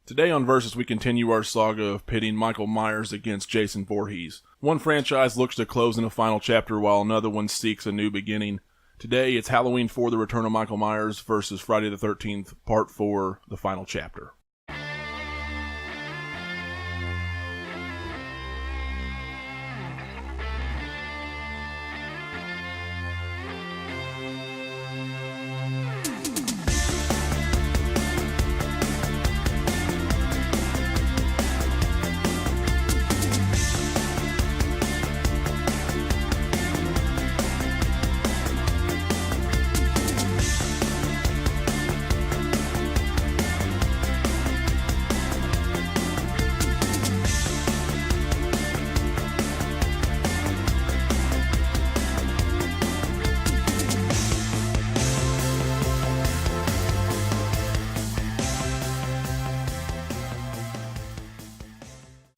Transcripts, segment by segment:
Today on Versus, we continue our saga of pitting Michael Myers against Jason Voorhees. One franchise looks to close in a final chapter while another one seeks a new beginning. Today, it's Halloween 4, The Return of Michael Myers versus Friday the 13th, Part 4, The Final Chapter.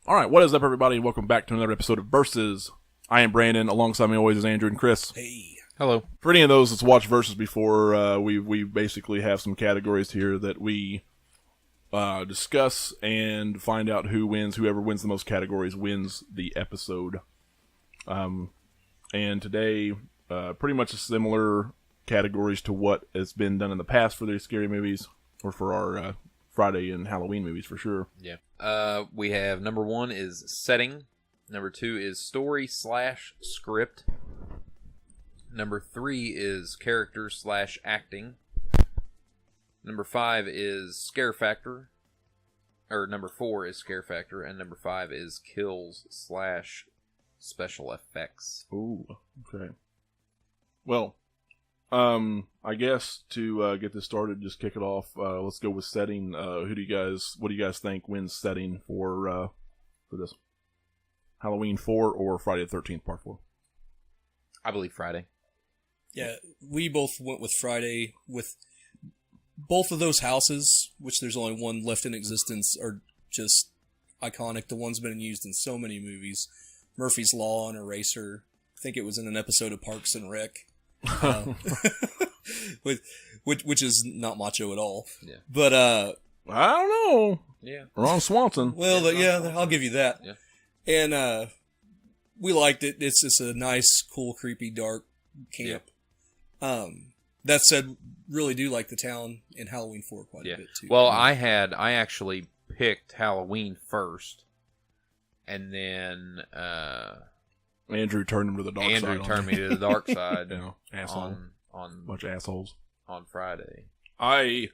Alright, what is up everybody? Welcome back to another episode of Versus. I am Brandon, alongside me always is Andrew and Chris. Hey. Hello. For any of those that's watched Versus before, we basically have some categories here that we discuss and find out who wins. Whoever wins the most categories wins the episode. And today, pretty much similar categories to what has been done in the past for these scary movies, or for our Friday and Halloween movies for sure. Yeah. We have number 1 is setting. Number 2 is story/script. Number 3 is character/acting. Number 5 is scare factor. Or number 4 is scare factor. And number 5 is kills/special effects. Ooh, okay. Well, I guess to get this started, just kick it off. Let's go with setting. What do you guys think wins setting for this? Halloween 4 or Friday the 13th Part 4? I believe Friday. Yeah, we both went with Friday. With both of those houses, which there's only one left in existence, are just iconic. The one's been used in so many movies. Murphy's Law and Eraser. I think it was in an episode of Parks and Rec. Which is not Macho at all. Yeah. But I don't know. Yeah. Ron Swanson. Well, I'll give you that. Yeah. And we liked it. It's just a nice, cool, creepy, dark camp. Yeah. That said, really do like the town in Halloween 4 quite a bit too. Well, I actually picked Halloween first, and then Andrew turned him to the dark side. Andrew turned me to the dark side. Yeah, asshole. On bunch of assholes. On Friday. I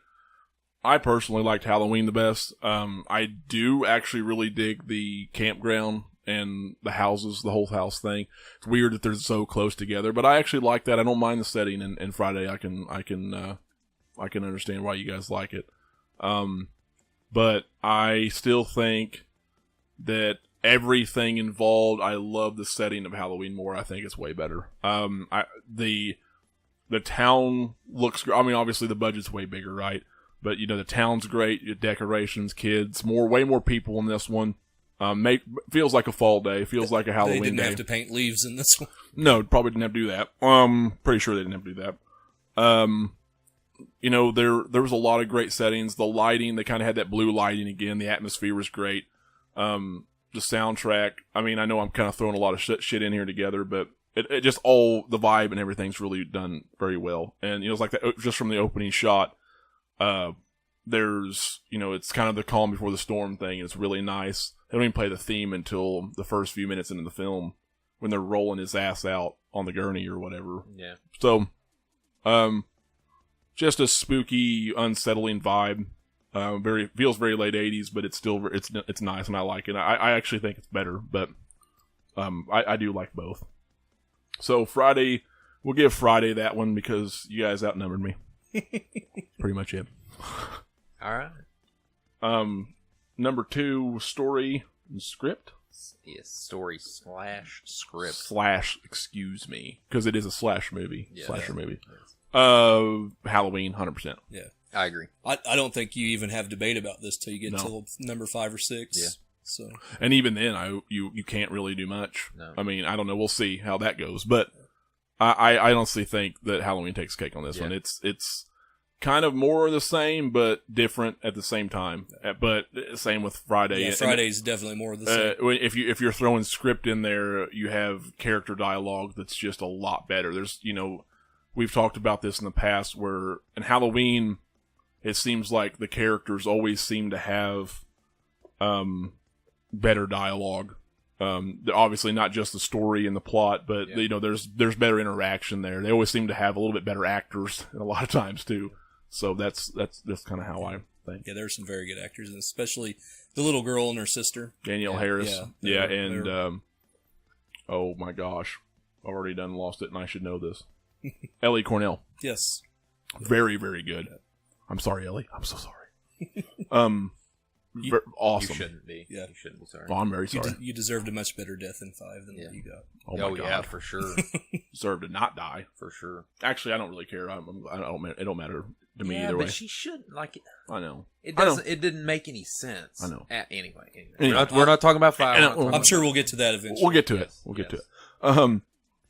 personally liked Halloween the best. I do actually really dig the campground and the houses, the whole house thing. It's weird that they're so close together, but I actually like that. I don't mind the setting, and Friday I can understand why you guys like it. But I still think that everything involved, I love the setting of Halloween more. I think it's way better. The town looks, I mean, obviously the budget's way bigger, right? But, the town's great, your decorations, kids, way more people in this one. Feels like a fall day, feels like a Halloween day. They didn't have to paint leaves in this one. No, probably didn't have to do that. Pretty sure they didn't have to do that. There was a lot of great settings. The lighting, they kind of had that blue lighting again. The atmosphere was great. The soundtrack, I mean, I know I'm kind of throwing a lot of shit in here together, but it just all, the vibe and everything's really done very well. And, it's like that, just from the opening shot, there's, it's kind of the calm before the storm thing, and it's really nice. They don't even play the theme until the first few minutes into the film, when they're rolling his ass out on the gurney or whatever. Yeah. So, just a spooky, unsettling vibe. Feels very late 80s, but it's still, it's nice, and I like it. I actually think it's better, but, I do like both. So Friday, we'll give Friday that one because you guys outnumbered me. Pretty much it. All right. Number 2, story and script. Yes, story/script. Excuse me, because it is a slash movie. Yeah, Slasher movie. Yes. Halloween, 100%. Yeah. I agree. I don't think you even have debate about this till you get to number 5 or 6. Yeah. So, and even then, you can't really do much. No. I mean, I don't know. We'll see how that goes, but I honestly think that Halloween takes cake on this one. It's kind of more the same, but different at the same time. But same with Friday. Yeah, Friday's definitely more of the same. If you're throwing script in there, you have character dialogue that's just a lot better. There's, we've talked about this in the past where in Halloween, it seems like the characters always seem to have better dialogue. Obviously not just the story and the plot, but there's better interaction there. They always seem to have a little bit better actors a lot of times too. So that's kind of how I think. Yeah, there's some very good actors, and especially the little girl and her sister, Danielle Harris. And oh my gosh, I've already lost it, and I should know this. Ellie Cornell. Yes, very, very good. I'm sorry, Ellie. I'm so sorry. Awesome. You shouldn't be. Yeah. You shouldn't be sorry. Oh, I'm very sorry. You deserved a much better death in 5 than what you got. Oh my God. Yeah, for sure. Deserved to not die. For sure. Actually, I don't really care. I don't. It don't matter to me Yeah, either way. but she shouldn't like it. I know. It doesn't. It didn't make any sense. I know. Anyway. Anyway. We're not talking about 5. I'm sure we'll get to that eventually. We'll get to it. We'll get to it.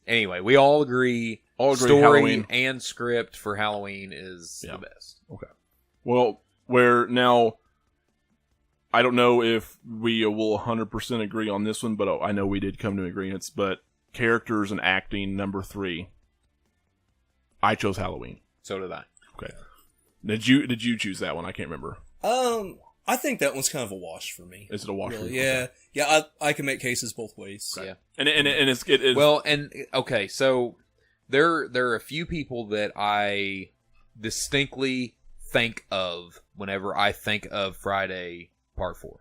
Anyway, we all agree. Story Halloween and script for Halloween is the best. Okay. Well, now, I don't know if we will 100% agree on this one, but I know we did come to agreements. But characters and acting, number 3. I chose Halloween. So did I. Okay. Did you choose that one? I can't remember. I think that one's kind of a wash for me. Is it a wash? Really? For you? Yeah. Yeah, I can make cases both ways. Okay. Yeah. And it's well, and okay, so there are a few people that I distinctly think of whenever I think of Friday Part 4.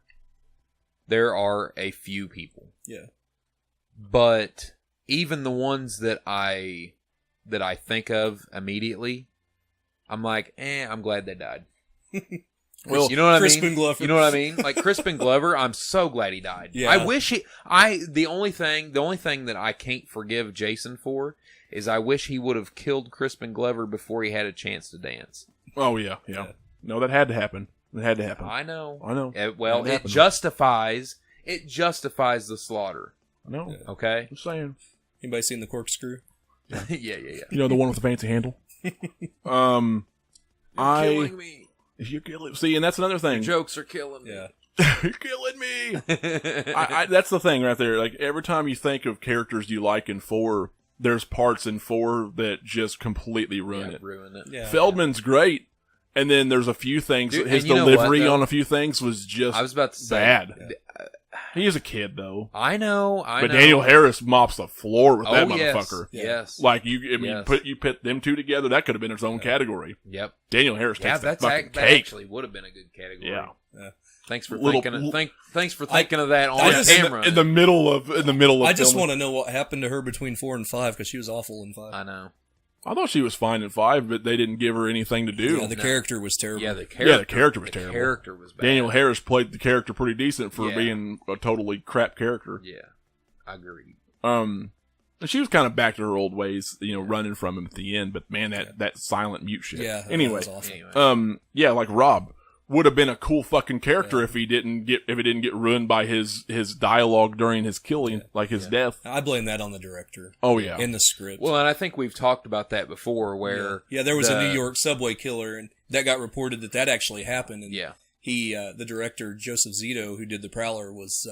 There are a few people. Yeah. But even the ones that I think of immediately, I'm like, I'm glad they died. Well, you know what Crispin I mean? Glover. You know what I mean? Like Crispin Glover, I'm so glad he died. Yeah. I wish the only thing that I can't forgive Jason for is I wish he would have killed Crispin Glover before he had a chance to dance. Oh yeah. No, that had to happen. It had to happen. I know. It justifies the slaughter. I know. Okay? Just saying. Anybody seen The Corkscrew? Yeah. The one with the fancy handle? Killing me. You're killing. See, and that's another thing. Your jokes are killing me. Yeah. You're killing me. That's the thing right there. Like every time you think of characters you like in 4, there's parts in 4 that just completely ruin it. Yeah. Feldman's great, and then there's a few things. Dude, his and you know what, delivery though? on a few things was just I was about to say bad. He is a kid though. I know. But Daniel Harris mops the floor with that yes. motherfucker. Yes. Like you put them two together, that could have been its own category. Yep. Daniel Harris takes the fucking that cake. actually would have been a good category. Yeah. Thanks for thinking of that on camera. In the middle of I just want to know what happened to her between 4 and 5 because she was awful in 5. I know. I thought she was fine in 5, but they didn't give her anything to do. Yeah, the character was terrible. Yeah, the character was terrible. The character was bad. Daniel Harris played the character pretty decent for being a totally crap character. Yeah, I agree. And she was kind of back to her old ways, running from him at the end. But man, that silent mute shit. Yeah. Anyway, that was awesome. like Rob would have been a cool fucking character if it didn't get ruined by his dialogue during his killing, like his death. I blame that on the director. Oh yeah, in the script. Well, and I think we've talked about that before, where there was a New York subway killer, and that got reported that actually happened. And he, the director Joseph Zito, who did The Prowler, was.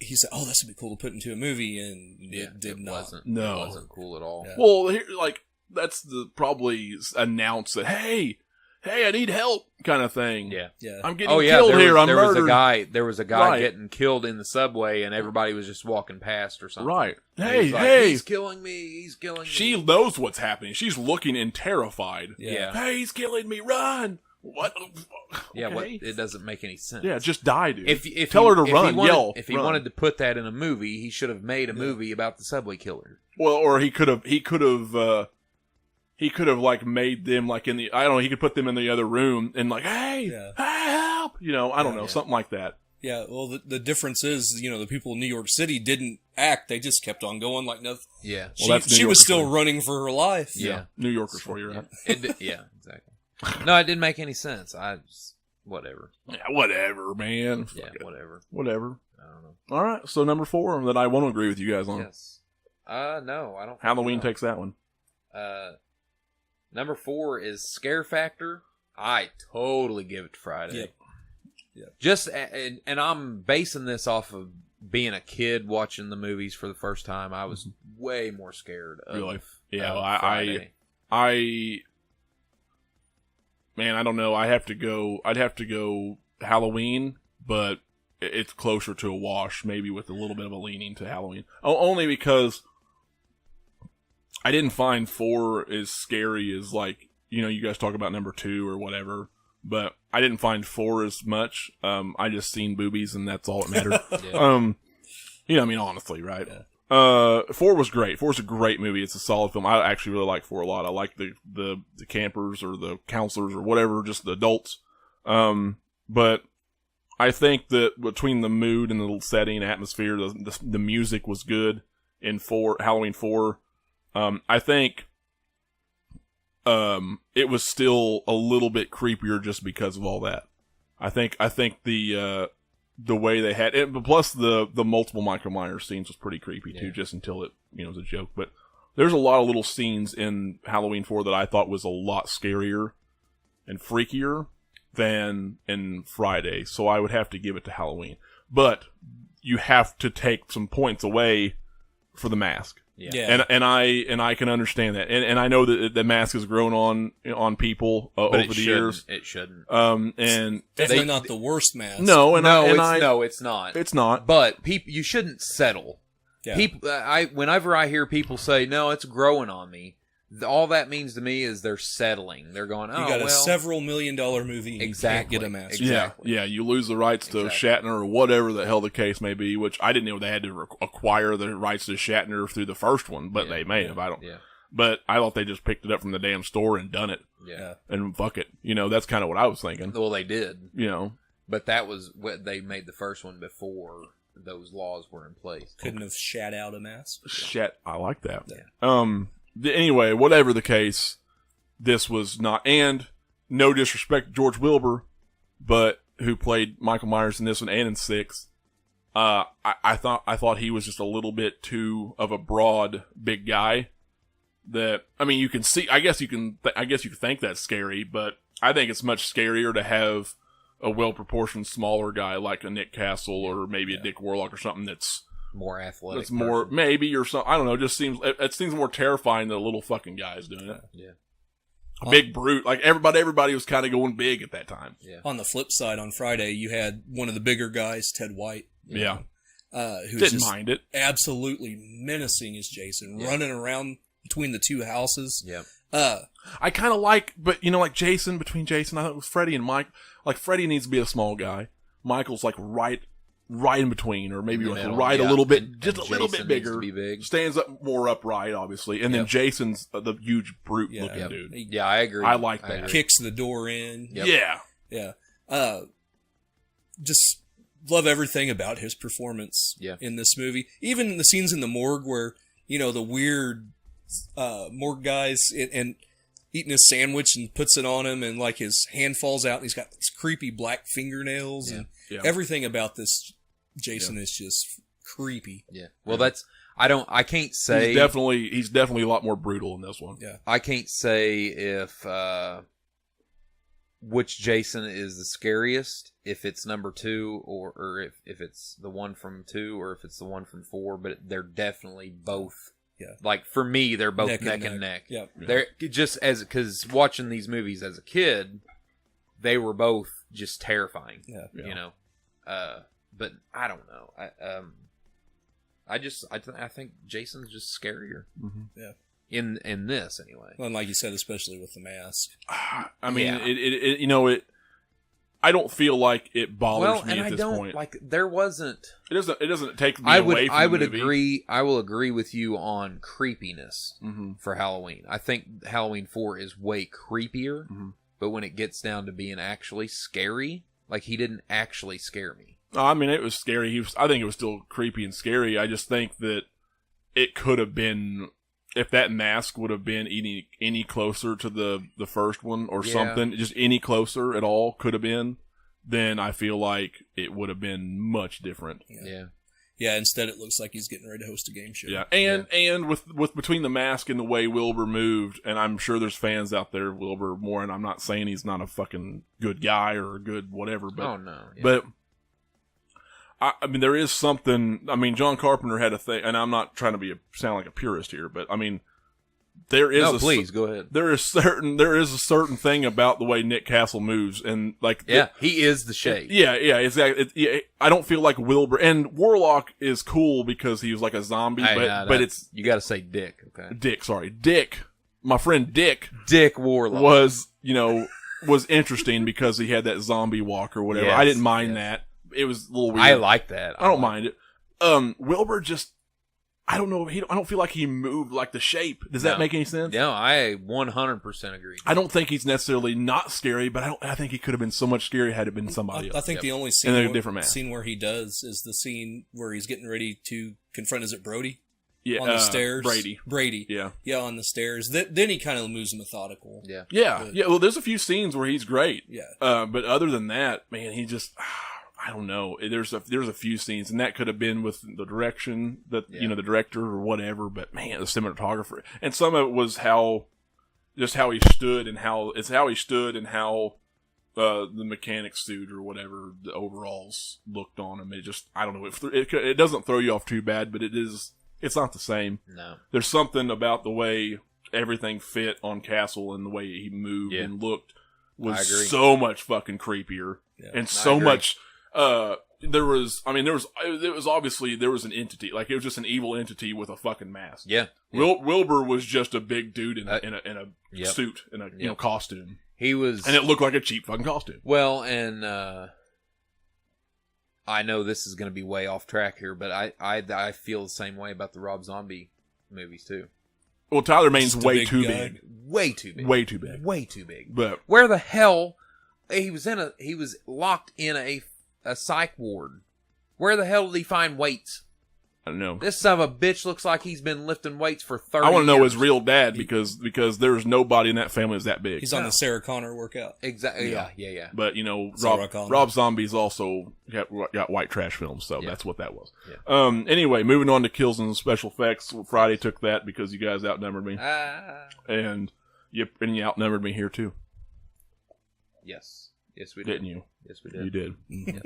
He said, "Oh, this would be cool to put into a movie," and it did not. It wasn't cool at all. Yeah. Well, that's the probably announced that hey, I need help kind of thing. Yeah. I'm getting killed here. I'm murdered. There was a guy getting killed in the subway, and everybody was just walking past or something. Right. Hey, he's killing me. He's killing me. She knows what's happening. She's looking and terrified. Yeah. Hey, he's killing me. Run. What? Yeah, okay. it doesn't make any sense. Yeah, just die, dude. If Tell her to run, yell. If he wanted to put that in a movie, he should have made a movie about the subway killer. Well, or he could have like made them like in the, I don't know, he could put them in the other room and like, hey, help, I don't know, something like that. Yeah, well, the difference is, the people in New York City didn't act; they just kept on going like nothing. Yeah, she was still running for her life. Yeah, New Yorkers for you, right? Yeah, exactly. No, it didn't make any sense. Whatever. Yeah, whatever, man. Yeah, whatever. Whatever. I don't know. All right, so number 4 that I won't agree with you guys on. Yes. No, I don't. Halloween takes that one. Number 4 is Scare Factor. I totally give it to Friday. Yep. Just and I'm basing this off of being a kid watching the movies for the first time. I was way more scared of Really? Yeah, Friday. Man, I don't know. I'd have to go Halloween, but it's closer to a wash, maybe with a little bit of a leaning to Halloween. Only because I didn't find 4 as scary as, like, you guys talk about number 2 or whatever, but I didn't find 4 as much. I just seen boobies, and that's all that mattered. I mean, honestly, right? Yeah. 4 was great. 4's a great movie. It's a solid film. I actually really like 4 a lot. I like the campers or the counselors or whatever, just the adults. But I think that between the mood and the setting, atmosphere, the music was good in Halloween 4. I think it was still a little bit creepier just because of all that. I think the way they had it, but plus the multiple Michael Myers scenes was pretty creepy too, just until it was a joke. But there's a lot of little scenes in Halloween 4 that I thought was a lot scarier and freakier than in Friday, so I would have to give it to Halloween. But you have to take some points away for the mask. Yeah. And I can understand that, and I know that the mask has grown on people over the years. It shouldn't. And definitely not the worst mask. No, it's not. It's not. But you shouldn't settle. Yeah. People, whenever I hear people say, "No, it's growing on me," all that means to me is they're settling. They're going, "Oh, you got a several $1 million movie, and you can't get a mask." Exactly. Yeah. You lose the rights to Shatner or whatever the hell the case may be. Which I didn't know they had to acquire the rights to Shatner through the first one, but they may have. I don't. Yeah. But I thought they just picked it up from the damn store and done it. Yeah. And fuck it. That's kind of what I was thinking. Well, they did. But that was what they made the first one before those laws were in place. Couldn't have shat out a mask. Shit, I like that. Yeah. Anyway, whatever the case, this was not, and no disrespect to George Wilbur, but who played Michael Myers in this one and in 6. I thought he was just a little bit too of a broad, big guy. That, I mean, you can see. I guess you can think that's scary, but I think it's much scarier to have a well-proportioned smaller guy like a Nick Castle or maybe a Dick Warlock or something that's more athletic. That's more, maybe, or something. I don't know. It seems more terrifying than a little fucking guys doing it. Yeah. A big brute. Like, everybody was kind of going big at that time. Yeah. On the flip side, on Friday, you had one of the bigger guys, Ted White. Yeah. Who didn't mind it. Absolutely menacing as Jason, running around between the two houses. Yeah. I kind of like, but like Jason, between Jason, I thought it was Freddy and Mike. Like, Freddy needs to be a small guy. Michael's like right in between, or maybe like a little bit, just a little bit bigger. Be big. Stands up more upright, obviously. And then Jason's the huge brute looking dude. Yeah, I agree. I like that. Kicks the door in. Yep. Yeah. Just love everything about his performance in this movie. Even the scenes in the morgue where, the weird morgue guys and eating his sandwich and puts it on him, and like his hand falls out and he's got these creepy black fingernails and everything about this Jason is just creepy. Yeah. Well, I can't say. He's definitely a lot more brutal in this one. Yeah. I can't say if which Jason is the scariest, if it's number 2 or if it's the one from 2 or if it's the one from 4, but they're definitely both. Yeah. Like, for me, they're both neck and neck. Yep. They're just because watching these movies as a kid, they were both just terrifying. Yeah. But I don't know. I think Jason's just scarier. Mm-hmm. Yeah. In this anyway. Well, and like you said, especially with the mask. I mean, it I don't feel like it bothers me at this point. Like, there wasn't. It doesn't take me away from the movie. Agree. I will agree with you on creepiness mm-hmm. for Halloween. I think Halloween 4 is way creepier, mm-hmm. but when it gets down to being actually scary, like, he didn't actually scare me. I mean, it was scary. I think it was still creepy and scary. I just think that it could have been, if that mask would have been any closer to the first one or something, just any closer at all could have been, then I feel like it would have been much different. Yeah. Yeah, instead it looks like he's getting ready to host a game show. Yeah, and with between the mask and the way Wilbur moved, and I'm sure there's fans out there of Wilbur more, and I'm not saying he's not a fucking good guy or a good whatever, but Oh no. Yeah. but I mean there is something. I mean John Carpenter had a thing, and I'm not trying to sound like a purist here, but I mean there is please go ahead. There is a certain thing about the way Nick Castle moves, and like he is the shade. Yeah, exactly. I don't feel like Wilbur and Warlock is cool because he was like a zombie, but it's you got to say Dick. Okay, Dick. My friend Dick Warlock was interesting because he had that zombie walk or whatever. Yes, I didn't mind that. It was a little weird. I like that. I don't mind it. Wilbur just. I don't know. I don't feel like he moved like the shape. Does that make any sense? No, I 100% agree. I don't think he's necessarily not scary, but I think he could have been so much scarier had it been somebody else. I think the only scene where he does is the scene where he's getting ready to confront. Is it Brody? Yeah, on the stairs. Brady. Yeah, on the stairs. Then he kind of moves methodical. Yeah. Well, there's a few scenes where he's great. Yeah. But other than that, man, he just. I don't know. There's a few scenes, and that could have been with the direction that the director or whatever. But man, the cinematographer, and some of it was how he stood and how the mechanic suit or whatever the overalls looked on him. It just I don't know. It doesn't throw you off too bad, but it's not the same. No, there's something about the way everything fit on Castle and the way he moved and looked was so much fucking creepier and so much. There was obviously there was an entity, like it was just an evil entity with a fucking mask. Yeah. Wilbur was just a big dude in a suit, in a costume. He was, and it looked like a cheap fucking costume. Well, and I know this is going to be way off track here, but I feel the same way about the Rob Zombie movies too. Well, Tyler Maine's way too big. Way too big. Way too big. Way too big. But where the hell he was locked in a psych ward. Where the hell did he find weights? I don't know. This son of a bitch looks like he's been lifting weights for 30 years. I want to know his real dad because there's nobody in that family that's that big. He's on the Sarah Connor workout. Exactly. Yeah. But Rob Zombie's also got white trash films, so that's what that was. Yeah. Anyway, moving on to kills and special effects. Friday took that because you guys outnumbered me, and you outnumbered me here too. Yes, we did. Didn't you? Yes, we did. You did. Yes.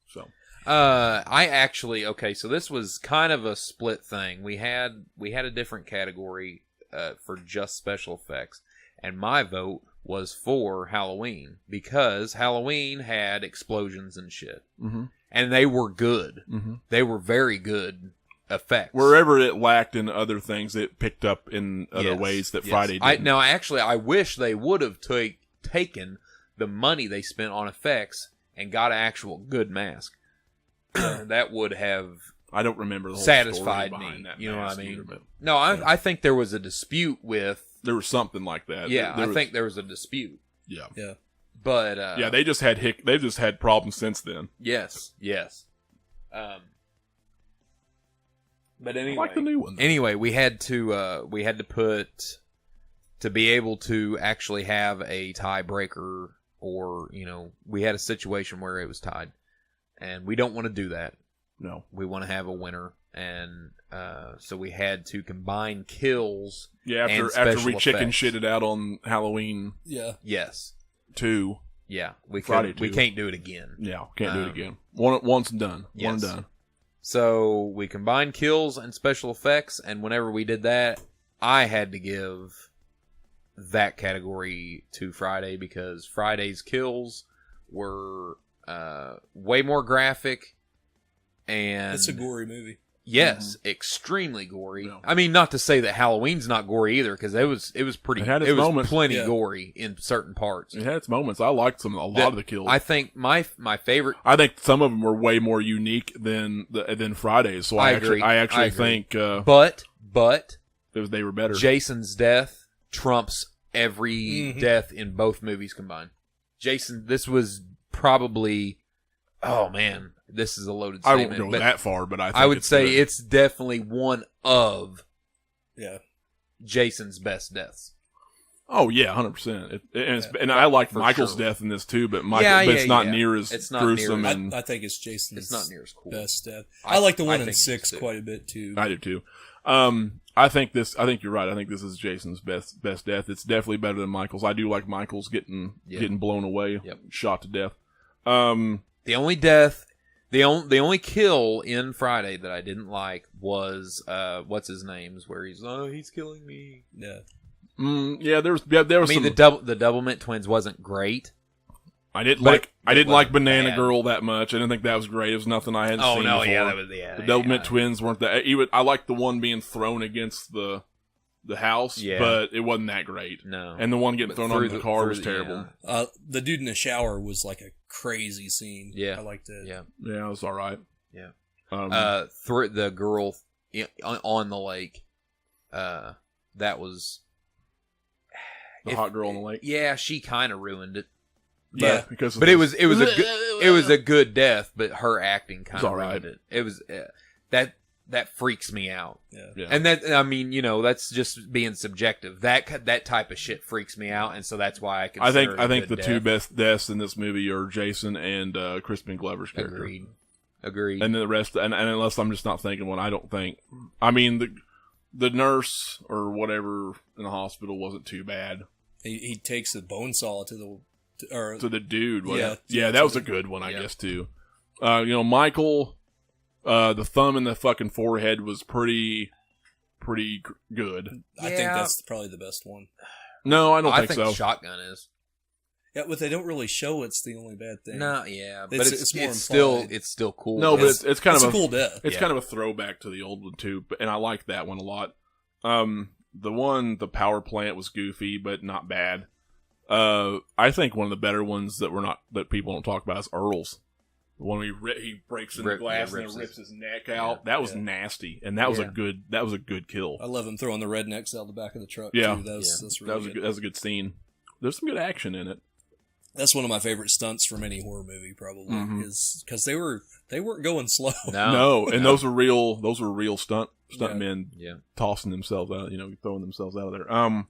So, I actually so this was kind of a split thing. We had a different category for just special effects, and my vote was for Halloween because Halloween had explosions and shit, and they were good. They were very good effects. Wherever it lacked in other things, it picked up in other ways that Friday didn't. I wish they would have taken the money they spent on effects and got an actual good mask. That would have I don't remember the whole satisfied story me. That you know what I mean? Either, but, no, I think there was a dispute with. There was something like that. Yeah, I think there was a dispute. Yeah. But they just had problems since then. Yes. But anyway, I like the new one. Anyway, we had to put to be able to actually have a tiebreaker, or we had a situation where it was tied, and we don't want to do that. No, we want to have a winner, and so we had to combine kills. Yeah, after we chicken shitted out on Halloween. Yeah. Yes. 2. Yeah, we can't do it again. Yeah, can't do it again. Once and done. Yes. One and done. So we combined kills and special effects, and whenever we did that, I had to give that category to Friday because Friday's kills were way more graphic, and it's a gory movie. Yes, extremely gory. No. I mean, not to say that Halloween's not gory either, because it was pretty. It was plenty gory in certain parts. It had its moments. I liked a lot of the kills. I think my favorite. I think some of them were way more unique than Friday's. So I actually think. But they were better. Jason's death trumps every death in both movies combined. Jason, this was probably. Oh man. This is a loaded statement. I won't go that far, but I would say it's definitely one of Jason's best deaths. Oh yeah, 100%. And I like Michael's death in this too, but it's not near as gruesome. I think it's Jason's. It's not near as cool. Best death. I like the one in 6 quite a bit too. I do too. I think you're right. I think this is Jason's best death. It's definitely better than Michael's. I do like Michael's getting blown away, shot to death. The only death, the only kill in Friday that I didn't like was what's his name's where he's killing me. Yeah. There was. I mean, the Doublemint twins wasn't great. I didn't like Banana Girl that much. I didn't think that was great. It was nothing I hadn't seen before. The Doublemint twins weren't that. I liked the one being thrown against the house, but it wasn't that great. No, and the one getting thrown on the car was terrible. The dude in the shower was like a crazy scene. Yeah, I liked it. Yeah, it was all right. Yeah. The girl on the lake. That was the hot girl on the lake. Yeah, she kind of ruined it. But it was a good death, but her acting kind of ruined it. It was that freaks me out. Yeah. And that, I mean, that's just being subjective. That type of shit freaks me out, and so that's why I consider I think the two best deaths in this movie are Jason and Crispin Glover's character. Agreed. And then the rest, and unless I'm just not thinking one, I don't think. I mean, the nurse or whatever in the hospital wasn't too bad. He takes the bone saw to the dude. Yeah, that was a good one, I guess too. Michael, the thumb in the fucking forehead was pretty good. I think that's probably the best one. No, I don't think so. Shotgun is. Yeah, but they don't really show it's the only bad thing. No, yeah, but it's still cool. No, but it's kind of a cool death. It's kind of a throwback to the old one too, and I like that one a lot. The power plant was goofy, but not bad. I think one of the better ones that people don't talk about is Earl's. The one where he breaks in the glass and rips his neck out. Yeah, that was nasty, and that was a good kill. I love him throwing the rednecks out the back of the truck. Yeah, too. That was a good scene. There's some good action in it. That's one of my favorite stunts from any horror movie, probably, is because they weren't going slow. No, and those were real stuntmen tossing themselves out, throwing themselves out of there. I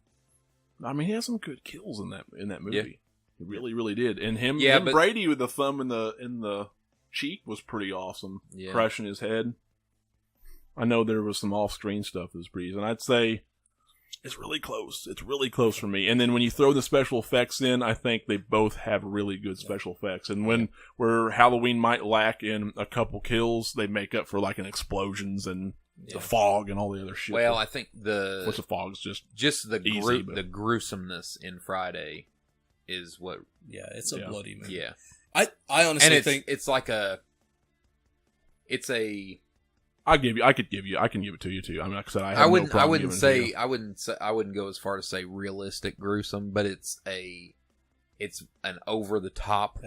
mean, he has some good kills in that movie. Yeah. He really, really did. And him Brady with the thumb in the cheek was pretty awesome. Yeah. Crushing his head. I know there was some off-screen stuff that was pretty, and I'd say it's really close. It's really close for me. And then when you throw the special effects in, I think they both have really good special effects. And where Halloween might lack in a couple kills, they make up for like in explosions and the fog and all the other shit. Well, I think the fog's just the gruesomeness in Friday is what. Yeah, it's a bloody movie. Yeah, I honestly think it's like it's a. I can give it to you too. I mean, like I said, I wouldn't go as far to say realistic gruesome, but it's an over the top.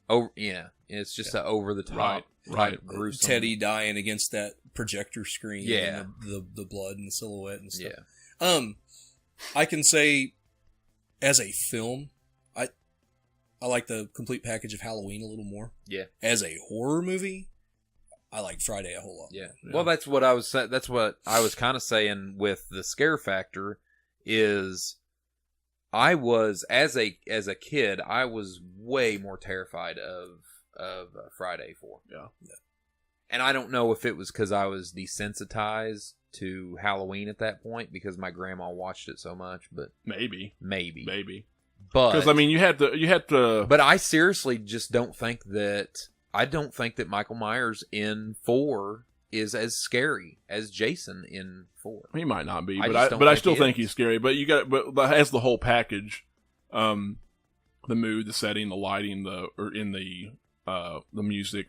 It's just an over the top right gruesome. Teddy dying against that projector screen. Yeah, and the blood and the silhouette and stuff. Yeah. I can say, as a film, I like the complete package of Halloween a little more. Yeah. As a horror movie, I like Friday a whole lot. Yeah. Well, that's what I was kind of saying with the scare factor is I was as a kid, I was way more terrified of Friday 4. Yeah. And I don't know if it was cuz I was desensitized to Halloween at that point because my grandma watched it so much, but maybe. But because I mean, you had to. But I seriously just don't think that. I don't think that Michael Myers in 4 is as scary as Jason in 4. He might not be, but I still think he's scary. But but as the whole package, the mood, the setting, the lighting, the music,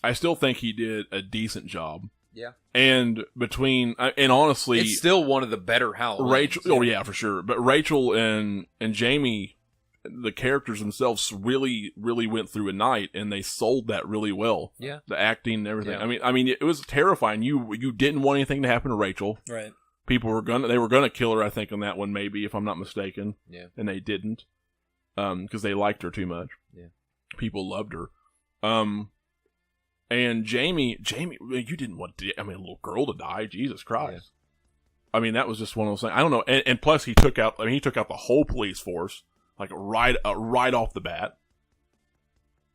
I still think he did a decent job. Yeah. And honestly, it's still one of the better Halloweens. Rachel, oh yeah, for sure. But Rachel and Jamie, the characters themselves really, really went through a night, and they sold that really well. Yeah. The acting and everything. Yeah. I mean, it was terrifying. You didn't want anything to happen to Rachel. Right. People were gonna kill her, I think, on that one, maybe, if I'm not mistaken. Yeah. And they didn't. Because they liked her too much. Yeah. People loved her. And Jamie, you didn't want a little girl to die. Jesus Christ. I mean, that was just one of those things. I don't know. And plus, he took out the whole police force, like right off the bat.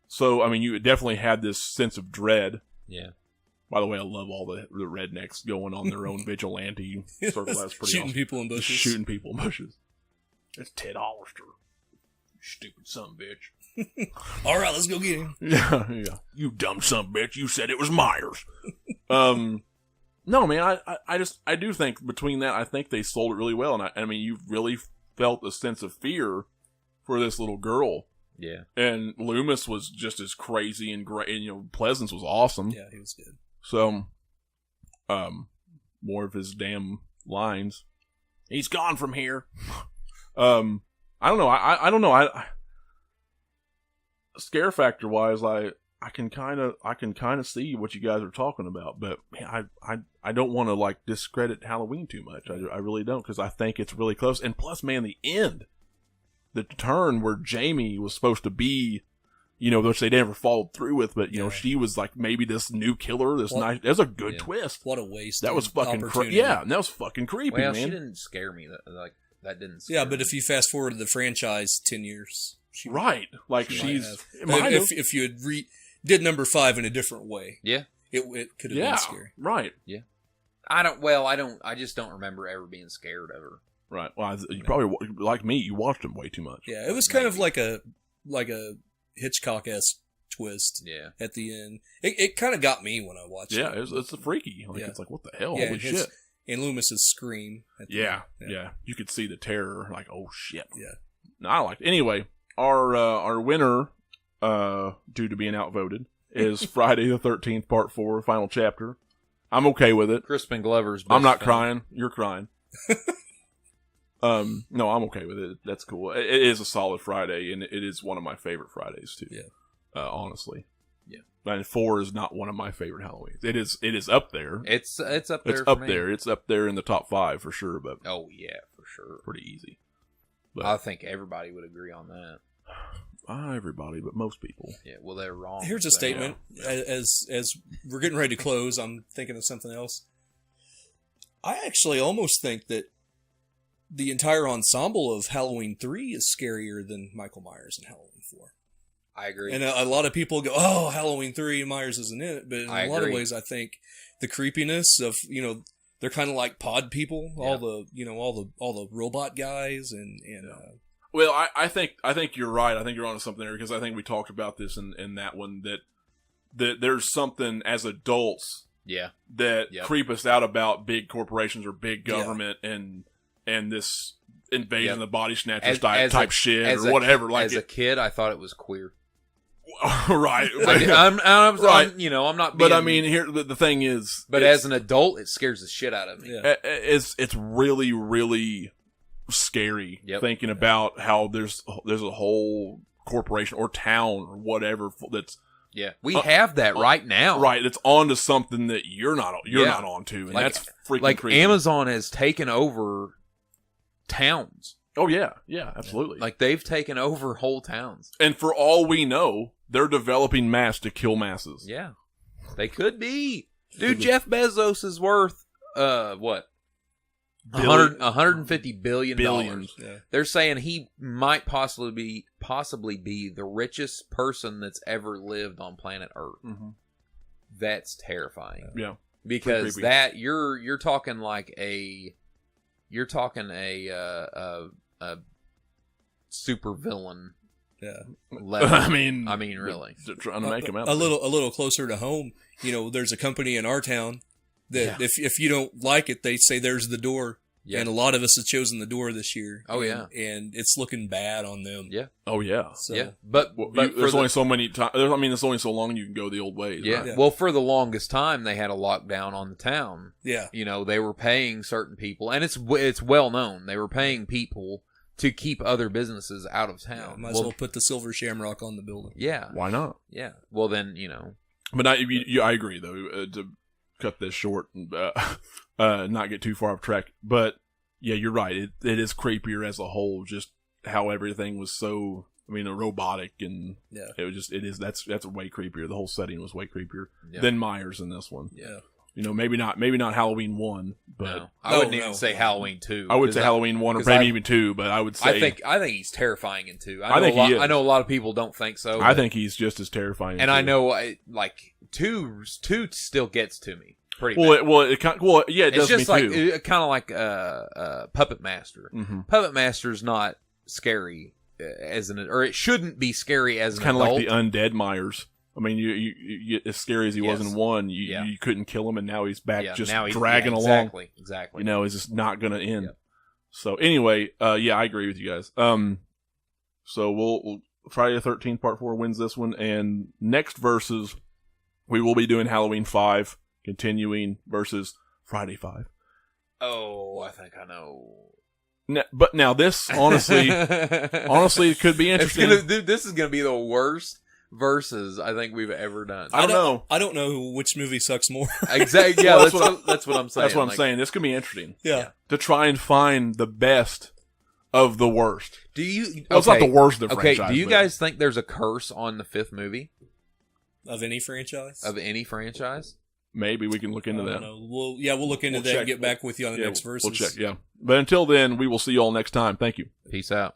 So, I mean, you definitely had this sense of dread. Yeah. By the way, I love all the rednecks going on their own vigilante circle. That's pretty shooting awesome. people in bushes. Just shooting people in bushes. It's Ted Hollister. You stupid son of a bitch. All right, let's go get him. Yeah. You dumb son of a bitch. You said it was Myers. No, man, I do think between that, I think they sold it really well. And I mean, you really felt a sense of fear for this little girl. Yeah. And Loomis was just as crazy and great. And, you know, Pleasance was awesome. Yeah, he was good. So, more of his damn lines. He's gone from here. I don't know. I don't know. Scare factor wise, I can kind of see what you guys are talking about, but man, I don't want to like discredit Halloween too much. I really don't, because I think it's really close. And plus, man, the end, the turn where Jamie was supposed to be, you know, which they never followed through with, but you know, she was like maybe this new killer. That was a good twist. What a waste! That was fucking yeah, that was fucking creepy. Well, man. she didn't scare me. That didn't. Scare yeah, but me. if you fast forward to the franchise 10 years, right, like if you had did number 5 in a different way, yeah, it could have been scary. Right. Yeah. I just don't remember ever being scared of her. Right. Well, you probably, like me, you watched them way too much. Yeah, it was kind of like a Hitchcock-esque twist. Yeah. At the end, it kind of got me when I watched it. Yeah, it's a freaky. Like it's like, what the hell? Holy shit! And Loomis's scream. At the end. Yeah. You could see the terror. Like, oh shit. Yeah. No, I liked it. Anyway, our winner, due to being outvoted, is Friday the 13th, Part 4, Final Chapter. I'm okay with it. Crispin Glover's. I'm not crying. You're crying. No, I'm okay with it. That's cool. It is a solid Friday, and it is one of my favorite Fridays too. Yeah. Honestly. Yeah. And 4 is not one of my favorite Halloweens. It is up there. It's up there. It's up there. It's up there in the top 5 for sure. But oh yeah, for sure. Pretty easy. But, I think everybody would agree on that. Not everybody, but most people. Yeah. Well, they're wrong. Here's a statement. As we're getting ready to close, I'm thinking of something else. I actually almost think that the entire ensemble of Halloween 3 is scarier than Michael Myers in Halloween 4. I agree. And a lot of people go, "Oh, Halloween 3, Myers isn't in it." But in a lot of ways, I think the creepiness of, you know, they're kind of like pod people, all the robot guys and Well, I think you're right. I think you're onto something there, because I think we talked about this in that one, that there's something as adults that creep us out about big corporations or big government and this invasion of the body snatchers type shit or whatever. Like, as a kid, I thought it was queer. Right. I'm right. I'm not. But I mean, here the thing is. But as an adult, it scares the shit out of me. Yeah. It's really, really scary thinking about how there's a whole corporation or town or whatever that's. Yeah, we have that right now. Right, it's onto something that you're not onto, and that's freaking creepy. Amazon has taken over towns. Oh yeah, absolutely. Like they've taken over whole towns. And for all we know, they're developing masks to kill masses. Yeah, they could be. Dude, Jeff Bezos is worth what? $150 billion. Yeah. They're saying he might possibly be the richest person that's ever lived on planet Earth. Mm-hmm. That's terrifying. Yeah, because that you're talking like a super villain. Yeah, level. I mean, really, trying to make him out a little closer to home. You know, there's a company in our town that if you don't like it, they say there's the door. Yeah. And a lot of us have chosen the door this year. Oh, and it's looking bad on them. Yeah. Oh, yeah. So, yeah. But there's only so many times. I mean, there's only so long you can go the old ways. Yeah. Right? Well, for the longest time, they had a lockdown on the town. Yeah. You know, they were paying certain people, and it's well known. They were paying people to keep other businesses out of town. Yeah, might as well put the silver shamrock on the building. Yeah. Why not? Yeah. Well, then, you know. But I agree, though, to cut this short and not get too far off track. But, yeah, you're right. It is creepier as a whole, just how everything was so, robotic, and that's way creepier. The whole setting was way creepier than Myers in this one. Yeah. maybe not Halloween 1, but No. I wouldn't even say Halloween 2. I would say Halloween 1 or maybe even 2, but I would say... I think he's terrifying in 2. I think he is. I know a lot of people don't think so. I think he's just as terrifying. And in 2. I know, 2 still gets to me. Pretty bad. It does just me too. kind of like Puppet Master. Mm-hmm. Puppet Master's not scary or it shouldn't be scary as an kind of adult. like the undead Myers. I mean, you as scary as he was in 1, you couldn't kill him, and now he's back dragging along. Exactly. It's just not going to end. Yep. So anyway, I agree with you guys. So we'll Friday the 13th Part 4 wins this one, and next versus we will be doing Halloween 5, continuing versus Friday 5. Oh, I think I know. But now this honestly it could be interesting. This is going to be the worst versus I think we've ever done. I don't know. I don't know which movie sucks more. Exactly. Yeah, that's what I'm saying. That's what I'm saying. This could be interesting. Yeah. To try and find the best of the worst. Do you? Well, it's not the worst of the franchise. Okay. Do you guys think there's a curse on the 5th movie Of any franchise? of any franchise? Maybe we can look into that. We'll look into that and get back with you on the next verses. We'll check. Yeah. But until then, we will see you all next time. Thank you. Peace out.